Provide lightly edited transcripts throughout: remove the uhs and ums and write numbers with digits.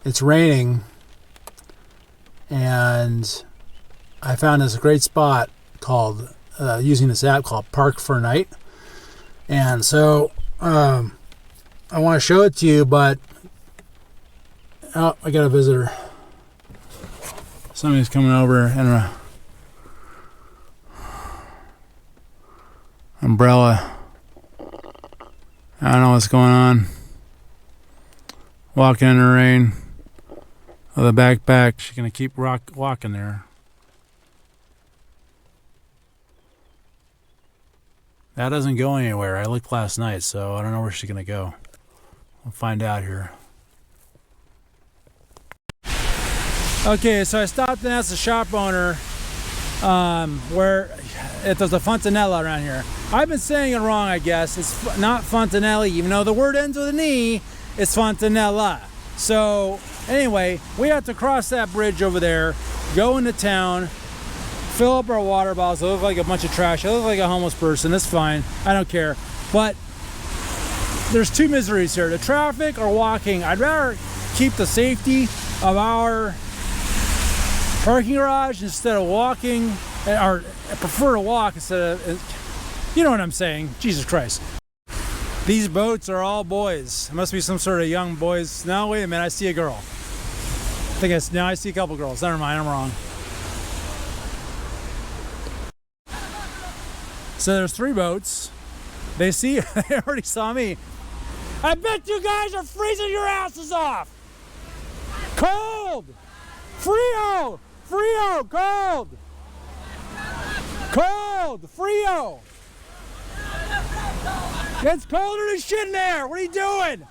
It's raining, and I found this great spot called, using this app called Park for Night. And so, I want to show it to you, but, oh, I got a visitor. Somebody's coming over in a umbrella. I don't know what's going on. Walking in the rain with a backpack. She's gonna keep walking there. That doesn't go anywhere. I looked last night, so I don't know where she's gonna go. We'll find out here. Okay, so I stopped and asked the shop owner where if there's a fontanella around here. I've been saying it wrong, I guess. It's not fontanelli, even though the word ends with an E. It's fontanella. So anyway, we have to cross that bridge over there, go into town, fill up our water bottles. I look like a bunch of trash. I look like a homeless person. That's fine. I don't care. But there's two miseries here: the traffic or walking. I'd rather keep the safety of our parking garage instead of walking, or I prefer to walk instead of, you know what I'm saying. Jesus Christ. These boats are all boys. It must be some sort of young boys. No, wait a minute, I see a girl. Now I see a couple girls. Never mind, I'm wrong. So there's 3 boats. They already saw me. I bet you guys are freezing your asses off. Cold. Frio. Frio, cold. Cold, frio. It's colder than shit in there. What are you doing?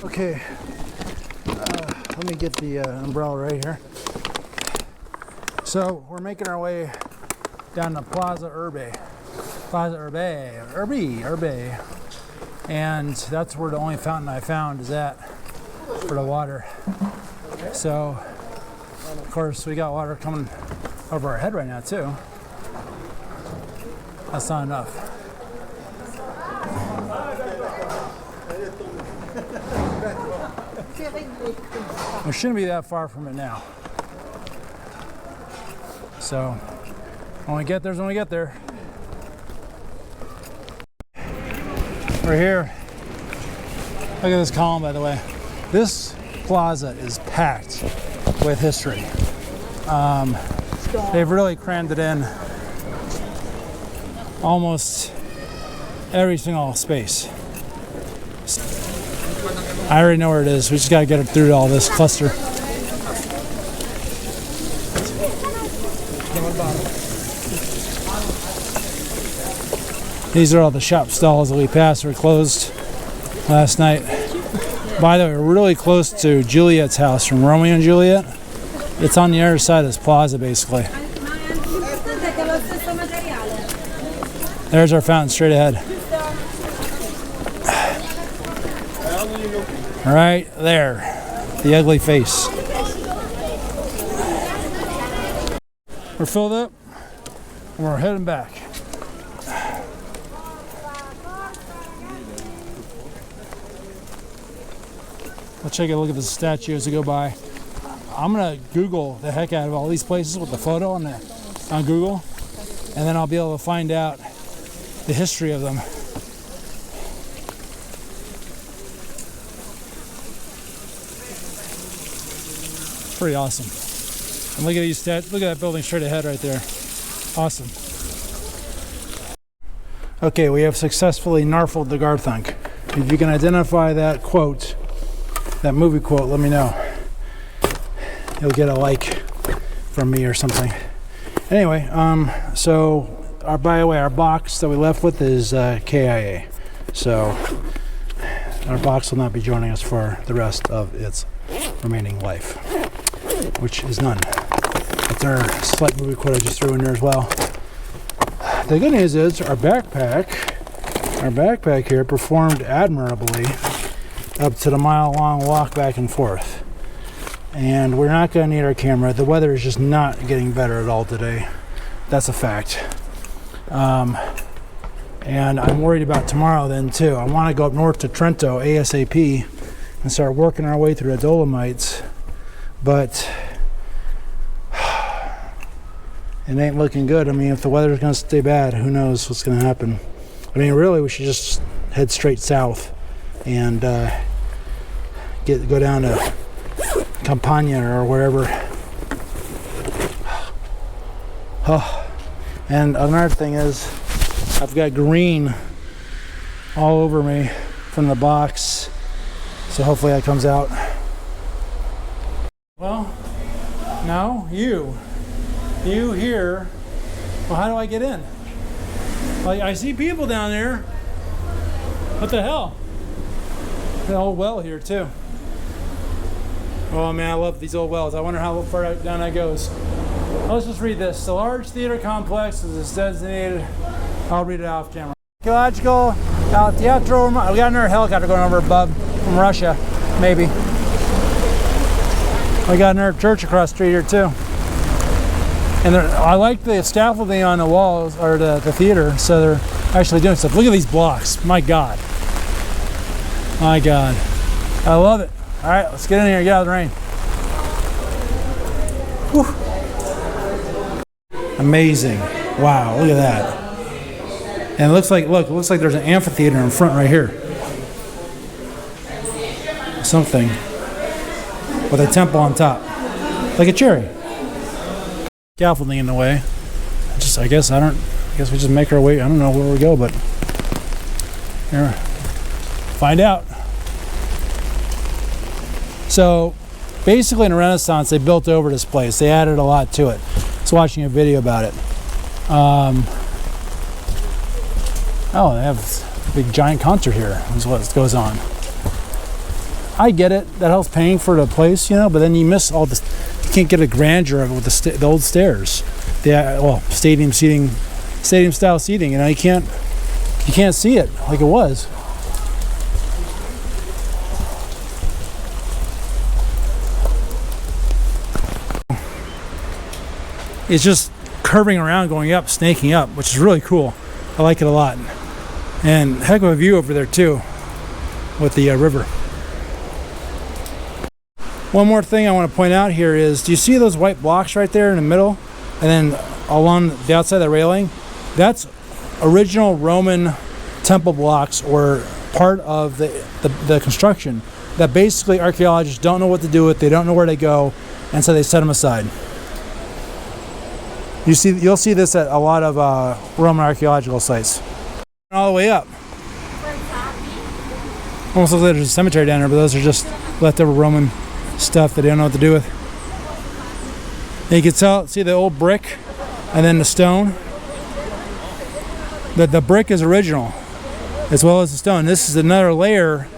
Okay, let me get the umbrella right here. So we're making our way down to Plaza Urbe, and that's where the only fountain I found is at for the water. So, of course, we got water coming over our head right now too. That's not enough. We shouldn't be that far from it now. So, when we get there's when we get there. We're here. Look at this column, by the way. This plaza is packed with history. They've really crammed it in almost every single space. I already know where it is. We just gotta get it through all this cluster. These are all the shop stalls that we passed. Were closed last night. By the way, we're really close to Juliet's house from Romeo and Juliet. It's on the other side of this plaza, basically. There's our fountain straight ahead. Right there, the ugly face. We're filled up, and we're heading back. Let's take a look at the statue as we go by. I'm gonna Google the heck out of all these places with the photo on Google, and then I'll be able to find out the history of them. Pretty awesome. And look at these look at that building straight ahead right there. Awesome. Okay, we have successfully narfled the Garthunk. If you can identify that quote, that movie quote, let me know. You'll get a like from me or something. Anyway, so by the way, our box that we left with is KIA. So our box will not be joining us for the rest of its remaining life, which is none. That's our slight movie quote I just threw in there as well. The good news is our backpack here performed admirably up to the mile-long walk back and forth. And we're not going to need our camera. The weather is just not getting better at all today. That's a fact. And I'm worried about tomorrow then too. I want to go up north to Trento ASAP and start working our way through the Dolomites. But it ain't looking good. I mean, if the weather's going to stay bad, who knows what's going to happen. I mean, really, we should just head straight south and go down to Campania or wherever. Oh. And another thing is, I've got green all over me from the box, so hopefully that comes out. Well, now you here. Well, how do I get in? Like, I see people down there. What the hell? The old well here too. Oh man, I love these old wells. I wonder how far down that goes. Let's just read this. The large theater complex is designated. I'll read it off camera. Archaeological Teatro. We got another helicopter going over above from Russia, maybe. We got another church across the street here too. And I like the scaffolding on the walls, or the theater, so they're actually doing stuff. Look at these blocks. My God. My God. I love it. All right, let's get in here and get out of the rain. Whew. Amazing. Wow, look at that. And it looks like, look, it looks like there's an amphitheater in front right here. Something. With a temple on top. Like a cherry. Scaffolding in the way. I guess we just make our way. I don't know where we go, but here, find out. So basically in the Renaissance, they built over this place. They added a lot to it. I was watching a video about it. Oh, they have a big giant concert here, is what goes on. I get it, that helps paying for the place, you know, but then you miss all this. You can't get a grandeur of it with the old stairs. Well, stadium style seating, you know, you can't see it like it was. It's just curving around, going up, snaking up, which is really cool. I like it a lot. And heck of a view over there too, with the river. One more thing I want to point out here is, do you see those white blocks right there in the middle? And then along the outside of the railing? That's original Roman temple blocks, or part of the construction that basically archaeologists don't know what to do with. They don't know where they go, and so they set them aside. You'll see this at a lot of Roman archaeological sites. All the way up. Almost looks like there's a cemetery down there, but those are just leftover Roman stuff that they don't know what to do with. And you can see the old brick and then the stone. The brick is original, as well as the stone. This is another layer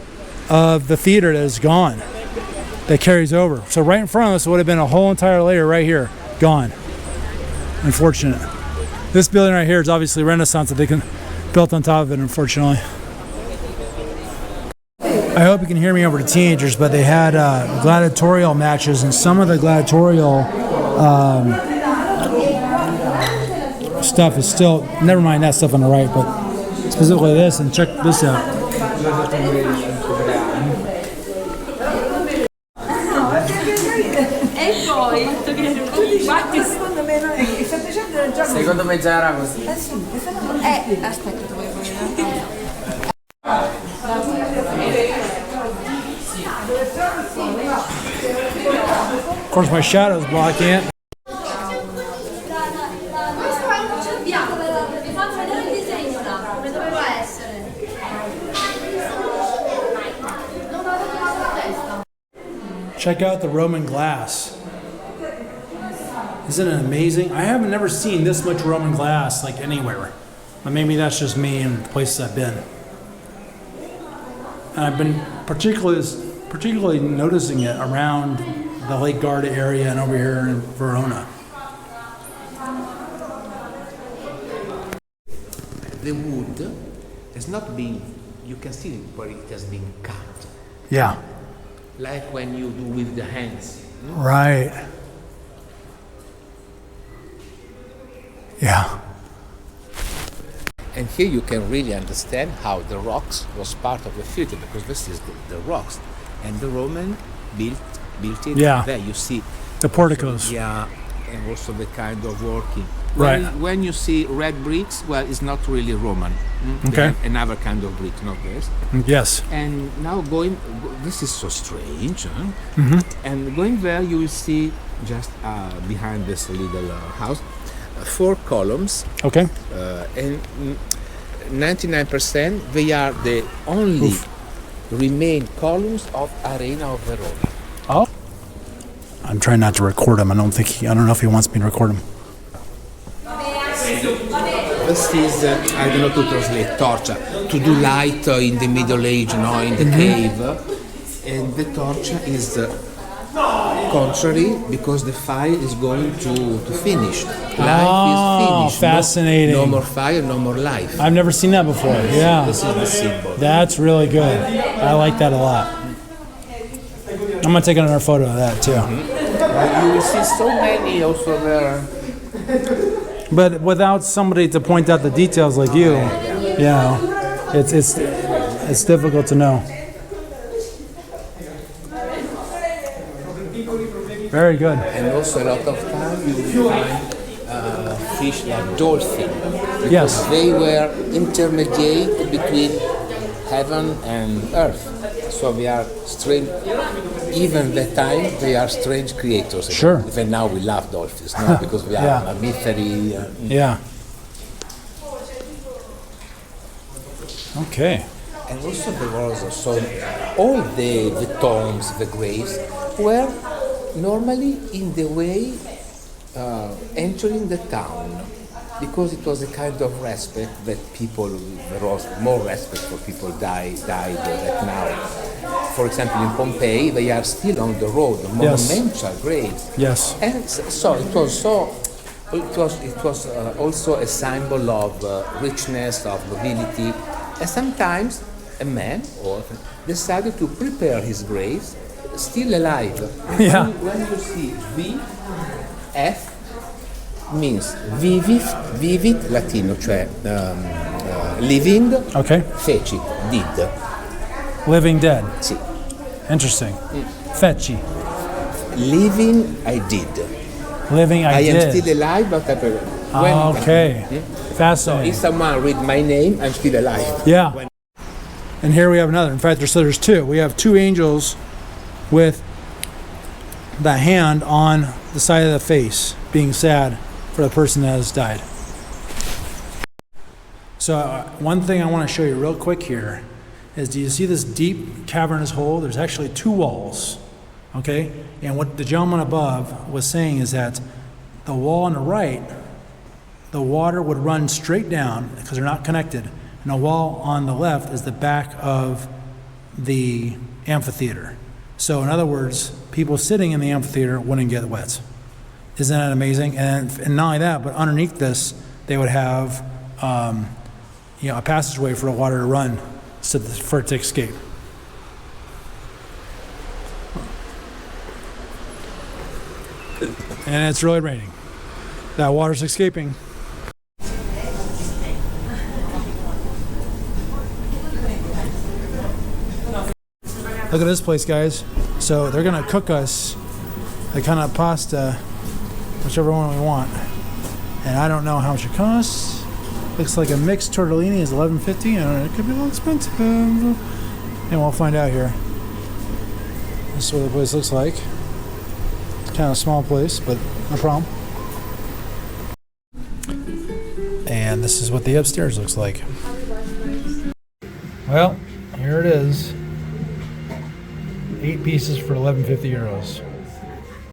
of the theater that is gone, that carries over. So right in front of us would have been a whole entire layer right here, gone. Unfortunate. This building right here is obviously Renaissance that they built on top of it, unfortunately. I hope you can hear me over the teenagers, but they had gladiatorial matches, and some of the gladiatorial stuff is still, never mind that stuff on the right, but specifically this, and check this out. Secondo me già era così. Aspetta, Of course, my shadow's blocking it. Check out the Roman glass. Isn't it amazing? I haven't never seen this much Roman glass like anywhere. But maybe that's just me and the places I've been. And I've been particularly noticing it around the Lake Garda area and over here in Verona. The wood has not been, you can see where it has been cut. Yeah. Like when you do with the hands. Right. Yeah. And here you can really understand how the rocks was part of the theater, because this is the rocks, and the Roman built it. Yeah. There you see The porticos. yeah, and also the kind of working. Right. When you see red bricks, well, it's not really Roman. They Okay. have another kind of brick, not this. Yes. And now this is so strange. Huh? Mm-hmm. And going there, you will see just behind this little house, 4 columns, Okay. and 99% they are the only remain columns of Arena of Verona. Oh. I'm trying not to record him. I don't know if he wants me to record him. This is, I don't know to translate, torcia, to do light in the Middle Age, in the cave. And the torcia is contrary, because the fire is going to finish. Life is finished. Fascinating. No more fire, no more life. I've never seen that before. Yeah. This is the symbol. That's really good. I like that a lot. I'm going to take another photo of that too. You will see so many also there. But without somebody to point out the details like you, it's difficult to know. Very good. And also a lot of time you will find fish like dolphin. Yes. They were intermediate between heaven and earth. So they are strange, even the time they are strange creators. Sure. Even now we love dolphins, no? Because we are Yeah. mammiferi. Yeah. Okay. And also there was also all the tombs, the graves were normally in the way entering the town, because it was a kind of respect that people, there was more respect for people died that now. For example, in Pompeii, they are still on the road, monumental graves. Yes. And so it was also a symbol of richness, of nobility. And sometimes a man decided to prepare his graves still alive. Yeah. When you see VF means vivit latino, cioè living, Okay. fecit, did. Living dead. Sì. Interesting. Fetchy. Living, I did. Living, I am did. still alive, but Okay. So Fascinating. if someone read my name, I'm still alive. Yeah. And here we have another. In fact, there's 2. We have 2 angels with the hand on the side of the face, being sad for the person that has died. So one thing I want to show you real quick here is, do you see this deep cavernous hole? There's actually 2 walls, okay? And what the gentleman above was saying is that the wall on the right, the water would run straight down because they're not connected. And the wall on the left is the back of the amphitheater. So in other words, people sitting in the amphitheater wouldn't get wet. Isn't that amazing? And not only that, but underneath this, they would have a passageway for the water to run for it to escape. And it's really raining. That water's escaping. Look at this place, guys. So they're gonna cook us the kind of pasta, whichever one we want. And I don't know how much it costs. Looks like a mixed tortellini is $11.50. It could be a little expensive. And we'll find out here. This is what the place looks like. It's kind of a small place, but no problem. And this is what the upstairs looks like. Well, here it is. 8 pieces for €11.50.